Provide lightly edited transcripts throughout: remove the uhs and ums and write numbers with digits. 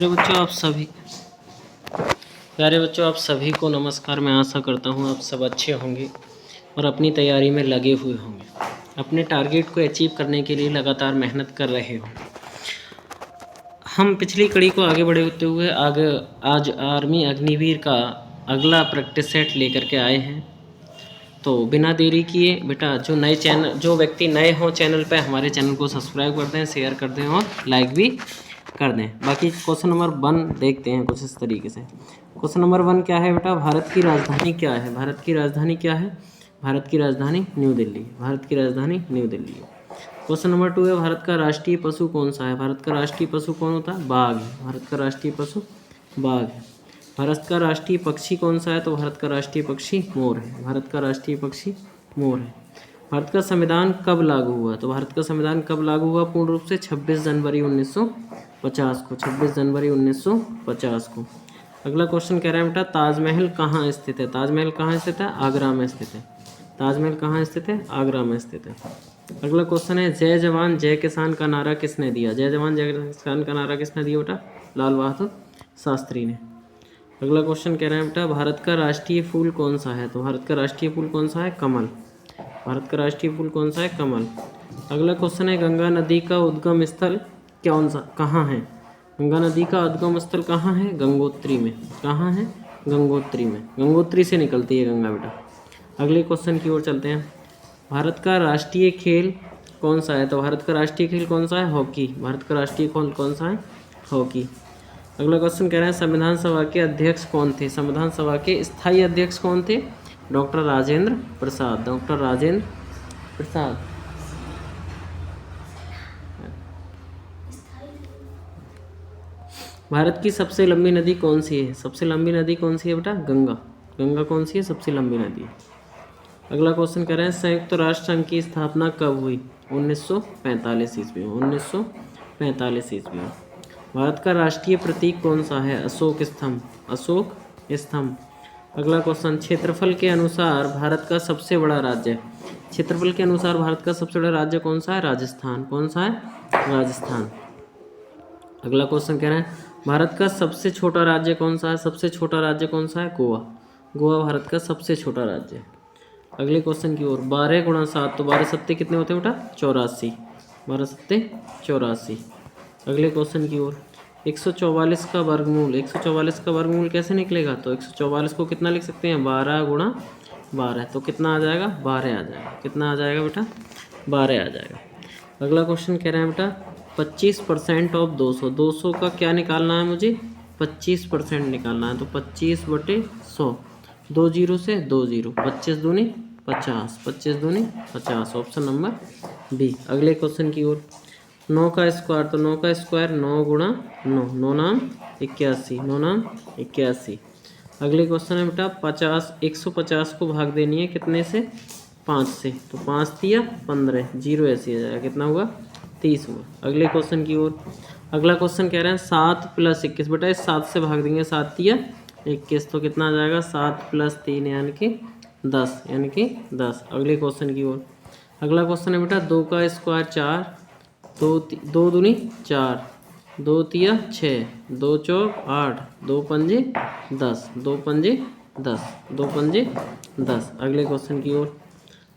प्यारे बच्चों आप सभी को नमस्कार। मैं आशा करता हूँ आप सब अच्छे होंगे और अपनी तैयारी में लगे हुए होंगे, अपने टारगेट को अचीव करने के लिए लगातार मेहनत कर रहे हो। हम पिछली कड़ी को आगे बढ़ते हुए आज आर्मी अग्निवीर का अगला प्रैक्टिस सेट लेकर के आए हैं। तो बिना देरी किए बेटा जो व्यक्ति नए हों चैनल पे हमारे चैनल को सब्सक्राइब कर दें, शेयर कर दें और लाइक भी कर दें। बाकी क्वेश्चन नंबर 1 देखते हैं कुछ इस तरीके से। क्वेश्चन नंबर 1 क्या है बेटा? भारत की राजधानी क्या है? भारत की राजधानी क्या है? भारत की राजधानी न्यू दिल्ली। भारत की राजधानी न्यू दिल्ली। क्वेश्चन नंबर 2 है भारत का राष्ट्रीय पशु कौन सा है? भारत का राष्ट्रीय पशु कौन होता है? बाघ है। भारत का राष्ट्रीय पशु बाघ है। भारत का राष्ट्रीय पक्षी कौन सा है? तो भारत का राष्ट्रीय पक्षी मोर है। भारत का राष्ट्रीय पक्षी मोर है। भारत का संविधान कब लागू हुआ? तो भारत का संविधान कब लागू हुआ पूर्ण रूप से? 26 जनवरी 1950 को। 26 जनवरी 1950 को। अगला क्वेश्चन कह रहा है बेटा ताजमहल कहाँ स्थित है? ताजमहल कहाँ स्थित है? आगरा में स्थित है। ताजमहल कहाँ स्थित है? आगरा में स्थित है। अगला क्वेश्चन है जय जवान जय किसान का नारा किसने दिया? जय जवान जय किसान का नारा किसने दिया बेटा? लाल बहादुर शास्त्री ने। अगला क्वेश्चन कह रहे हैं बेटा भारत का राष्ट्रीय फूल कौन सा है? तो भारत का राष्ट्रीय फूल कौन सा है? कमल। भारत का राष्ट्रीय फूल कौन सा है? कमल। अगला क्वेश्चन है गंगा नदी का उद्गम स्थल कहाँ है? गंगा नदी का उद्गम स्थल कहाँ है? गंगोत्री में। कहाँ है? गंगोत्री में। गंगोत्री से निकलती है गंगा बेटा। अगले क्वेश्चन की ओर चलते हैं। भारत का राष्ट्रीय खेल कौन सा है? तो भारत का राष्ट्रीय खेल कौन सा है? हॉकी। भारत का राष्ट्रीय खेल कौन सा है? हॉकी। अगला क्वेश्चन कह रहे हैं संविधान सभा के अध्यक्ष कौन थे? संविधान सभा के स्थायी अध्यक्ष कौन थे? डॉक्टर राजेंद्र प्रसाद। डॉक्टर राजेंद्र प्रसाद। भारत की सबसे लंबी नदी कौन सी है? सबसे लंबी नदी कौन सी है बेटा? गंगा। गंगा कौन सी है? सबसे लंबी नदी है। अगला क्वेश्चन कह रहे हैं संयुक्त राष्ट्र संघ की स्थापना कब हुई? 1945 ईस्वी में। 1945 ईस्वी में। भारत का राष्ट्रीय प्रतीक कौन सा है? अशोक स्तंभ। अशोक स्तंभ। अगला क्वेश्चन क्षेत्रफल के अनुसार भारत का सबसे बड़ा राज्य। क्षेत्रफल के अनुसार भारत का सबसे बड़ा राज्य कौन सा है? राजस्थान। कौन सा है? राजस्थान। अगला क्वेश्चन कह रहे हैं भारत का सबसे छोटा राज्य कौन सा है? सबसे छोटा राज्य कौन सा है? गोवा। गोवा भारत का सबसे छोटा राज्य है। अगले क्वेश्चन की ओर 12 गुणा 7 तो 12 सत्ते कितने होते हैं बेटा? 84। 12 सत्ते 84। अगले क्वेश्चन की ओर 144 का वर्गमूल। 144 का वर्गमूल कैसे निकलेगा? तो 144 को कितना लिख सकते हैं? 12 गुणा 12। तो कितना आ जाएगा? 12 आ जाएगा। कितना आ जाएगा बेटा? 12 आ जाएगा। अगला क्वेश्चन कह रहे हैं बेटा 25% ऑफ 200। 200 का क्या निकालना है मुझे? 25% निकालना है। तो 25/100। 2 जीरो से 2 जीरो। 25 दूनी 50। 25 दूनी 50। Option number B. अगले क्वेश्चन की ओर 9 का स्क्वायर। तो 9 का स्क्वायर 9 गुणा 9। 9 नाम 81। 9 नाम 81। अगले क्वेश्चन है बेटा 150 को भाग देनी है कितने से? 5 से। तो 5 दिया 15। जीरो ऐसे आ जाएगा। कितना हुआ? 30 हुआ। अगले क्वेश्चन की ओर अगला क्वेश्चन कह रहे हैं 7 + 21। बेटा इस 7 से भाग देंगे। 7 दिया 21। तो कितना आ जाएगा? 7 + 3 यानी कि 10। यानी कि 10। अगले क्वेश्चन की ओर अगला क्वेश्चन है बेटा 2 का स्क्वायर 4। 2 दूनी 4। 2 तिया 6। 2 चौक 8। 2 पंजे 10। 2 पंजे 10। 2 पंजे 10। अगले क्वेश्चन की ओर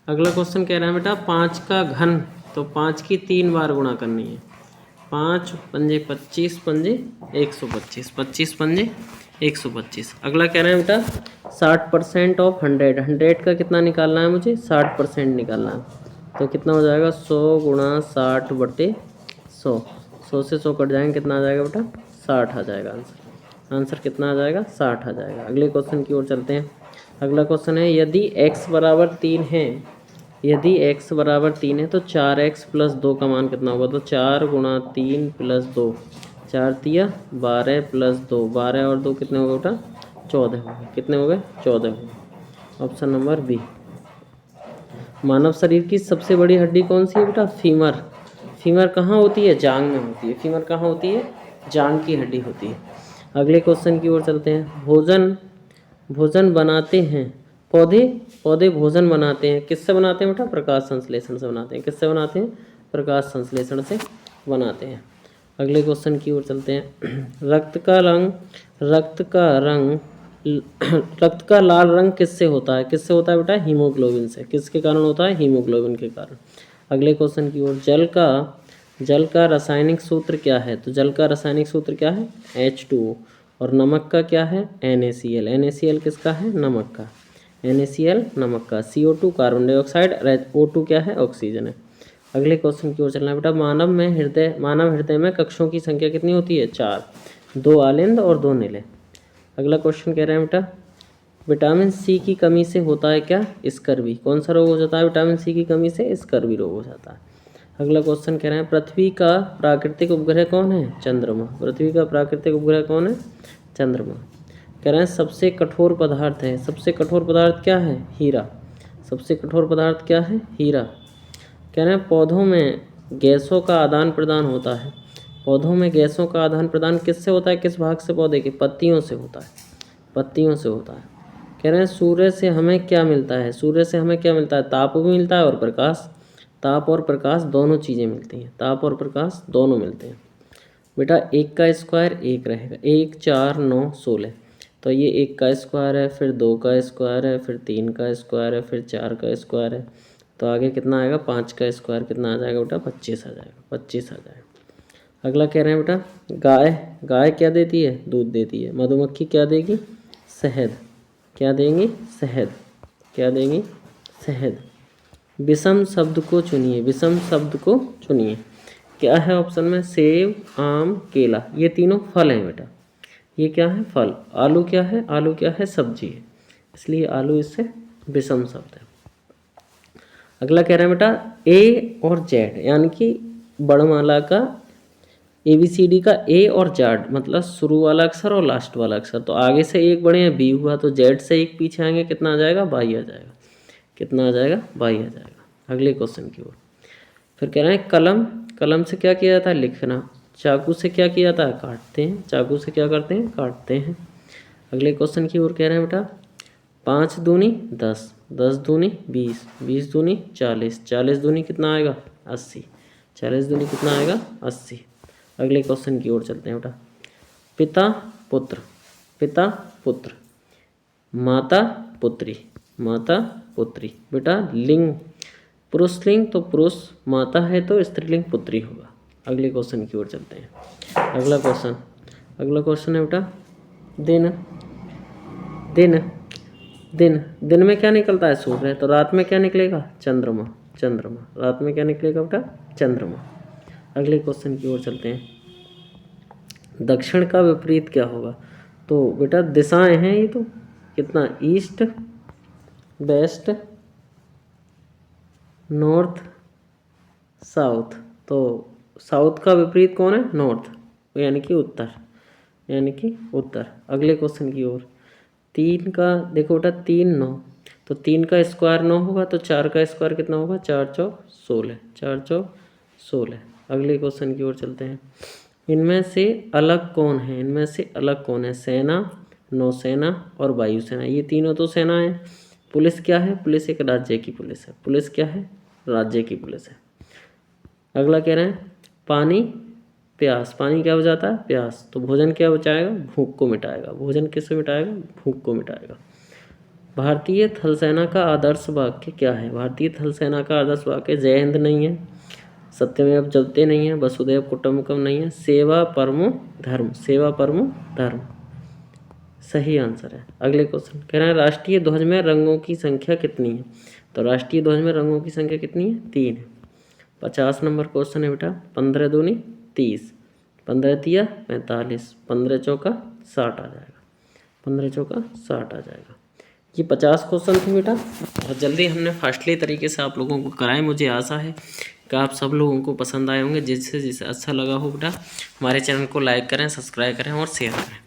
अगला क्वेश्चन कह रहा है बेटा 5 का घन। तो 5 की 3 बार गुणा करनी है। 5 पंजे 25 पंजे 125। 25 पंजे 125। अगला कह रहे हैं बेटा 60% ऑफ 100। 100 का कितना निकालना है मुझे? 60% निकालना है। तो कितना हो जाएगा? 100 गुणा 60/100। 100 से 100 कट जाएंगे। कितना आ जाएगा बेटा? 60 आ जाएगा आंसर। आंसर कितना आ जाएगा? 60 आ जाएगा। अगले क्वेश्चन की ओर चलते हैं। अगला क्वेश्चन है यदि x बराबर 3 है। यदि x बराबर 3 है तो 4x + 2 का मान कितना होगा? तो 4 गुणा 3 + 2। 4 तिया 12 + 2। 12 और 2 कितने हो गए बेटा? 14 हो गए। कितने हो गए? 14 हो गए। Option number B. मानव शरीर की सबसे बड़ी हड्डी कौन सी है बेटा? फीमर। फीमर कहाँ होती है? जांघ में होती है। फीमर कहाँ होती है? जांघ की हड्डी होती है। अगले क्वेश्चन की ओर चलते हैं। भोजन बनाते हैं पौधे भोजन बनाते हैं। किससे बनाते हैं बेटा? प्रकाश संश्लेषण से बनाते हैं। किससे बनाते हैं? प्रकाश संश्लेषण से बनाते हैं। अगले क्वेश्चन की ओर चलते हैं। रक्त का लाल रंग किससे होता है? किससे होता है बेटा? हीमोग्लोबिन से। किसके कारण होता है? हीमोग्लोबिन के कारण। अगले क्वेश्चन की ओर, जल का रासायनिक सूत्र क्या है? तो जल का रासायनिक सूत्र क्या है? H2O। और नमक का क्या है? NaCl। NaCl किसका है? नमक का। NaCl नमक का। CO2 कार्बन डाइऑक्साइड, O2 क्या है? ऑक्सीजन है। अगले क्वेश्चन की ओर चलना है बेटा। मानव हृदय में कक्षों की संख्या कितनी होती है? 4, 2 आलिंद और 2 नीले। अगला क्वेश्चन कह रहे हैं बेटा, विटामिन सी की कमी से होता है क्या? स्कर्वी। कौन सा रोग हो जाता है विटामिन सी की कमी से? स्कर्वी रोग हो जाता है। अगला क्वेश्चन कह रहे हैं, पृथ्वी का प्राकृतिक उपग्रह कौन है? चंद्रमा। पृथ्वी का प्राकृतिक उपग्रह कौन है? चंद्रमा। कह रहे हैं सबसे कठोर पदार्थ है। सबसे कठोर पदार्थ क्या है? हीरा। सबसे कठोर पदार्थ क्या है? हीरा। कह रहे हैं पौधों में गैसों का आदान प्रदान होता है। पौधों में गैसों का आदान प्रदान किससे होता है? किस भाग से पौधे के? पत्तियों से होता है। पत्तियों से होता है। कह रहे हैं सूर्य से हमें क्या मिलता है? सूर्य से हमें क्या मिलता है? ताप भी मिलता है और प्रकाश। ताप और प्रकाश दोनों चीज़ें मिलती हैं। ताप और प्रकाश दोनों मिलते हैं। बेटा 1 का स्क्वायर 1 रहेगा। 1, 4, 9, 16। तो ये 1 का स्क्वायर है, फिर 2 का स्क्वायर है, फिर 3 का स्क्वायर है, फिर 4 का स्क्वायर है। तो आगे कितना आएगा? 5 का स्क्वायर कितना आ जाएगा बेटा? 25 आ जाएगा। 25 आ जाएगा। अगला कह रहे हैं बेटा, गाय क्या देती है? दूध देती है। मधुमक्खी क्या देगी? शहद। क्या देंगी? शहद। क्या देंगी? शहद। विषम शब्द को चुनिए। विषम शब्द को चुनिए। क्या है ऑप्शन में? सेब, आम, केला। ये तीनों फल हैं बेटा। ये क्या है? फल। आलू क्या है? आलू क्या है? सब्जी है। इसलिए आलू इससे विषम शब्द है। अगला कह रहे हैं बेटा, ए और जेड यानी कि वर्णमाला का ABCD का ए और जेड मतलब शुरू वाला अक्षर और लास्ट वाला अक्षर। तो आगे से एक बढ़े हैं बी हुआ, तो जेड से एक पीछे आएंगे, कितना आ जाएगा? 22 आ जाएगा। कितना आ जाएगा? 22 आ जाएगा। अगले क्वेश्चन की ओर फिर कह रहे हैं, कलम से क्या किया जाता है? लिखना। चाकू से क्या किया जाता है? काटते हैं। चाकू से क्या करते हैं? काटते हैं। अगले क्वेश्चन की ओर कह रहे हैं बेटा, 5 दूनी 10, 10 दूनी 20, 20 दूनी 40, 40 दूनी कितना आएगा? 80, 40 दूनी कितना आएगा? 80। अगले क्वेश्चन की ओर चलते हैं बेटा, पिता पुत्र, पिता पुत्र, माता पुत्री, माता पुत्री। बेटा लिंग पुरुष लिंग, तो पुरुष माता है तो स्त्रीलिंग पुत्री होगा। अगले क्वेश्चन की ओर चलते हैं। अगला क्वेश्चन है बेटा, दिन दिन दिन दिन में क्या निकलता है? सूर्य। तो रात में क्या निकलेगा? चंद्रमा। चंद्रमा। रात में क्या निकलेगा बेटा? चंद्रमा। अगले क्वेश्चन की ओर चलते हैं, दक्षिण का विपरीत क्या होगा? तो बेटा दिशाएं हैं ये तो, कितना? East, west, north, south. तो साउथ का विपरीत कौन है? नॉर्थ, यानी कि उत्तर, यानी कि उत्तर। अगले क्वेश्चन की ओर, 3 का देखो बेटा, 3 9, तो 3 का स्क्वायर 9 होगा, तो 4 का स्क्वायर कितना होगा? 4 चौक 16, 4 चौक 16। अगले क्वेश्चन की ओर चलते हैं, इनमें से अलग कौन है? इनमें से अलग कौन है? सेना, नौसेना और वायुसेना। ये तीनों तो सेना है। पुलिस क्या है? पुलिस एक राज्य की पुलिस है। पुलिस क्या है? राज्य की पुलिस है। अगला कह रहे हैं, पानी प्यास, पानी क्या बचाता है? प्यास। तो भोजन क्या बचाएगा? भूख को मिटाएगा। भोजन किससे मिटाएगा? भूख को मिटाएगा। भारतीय थल सेना का आदर्श वाक्य क्या है? भारतीय थल सेना का आदर्श वाक्य जय हिंद नहीं है, सत्यमेव जयते नहीं है, वसुधैव कुटुंबकम नहीं है, सेवा परमो धर्म, सेवा परमो धर्म सही आंसर है। अगले क्वेश्चन कह रहे हैं, राष्ट्रीय ध्वज में रंगों की संख्या कितनी है? तो राष्ट्रीय ध्वज में रंगों की संख्या कितनी है? 3 है। 50 नंबर क्वेश्चन है बेटा, 15 दूनी 30, 15 तिया 45, 15 चौका 60 आ जाएगा। 15 चौका 60 आ जाएगा। ये 50 क्वेश्चन थे बेटा, बहुत जल्दी हमने फास्टली तरीके से आप लोगों को कराए। मुझे आशा है कि आप सब लोगों को पसंद आए होंगे। जिससे अच्छा लगा हो बेटा, हमारे चैनल को लाइक करें, सब्सक्राइब करें और शेयर करें।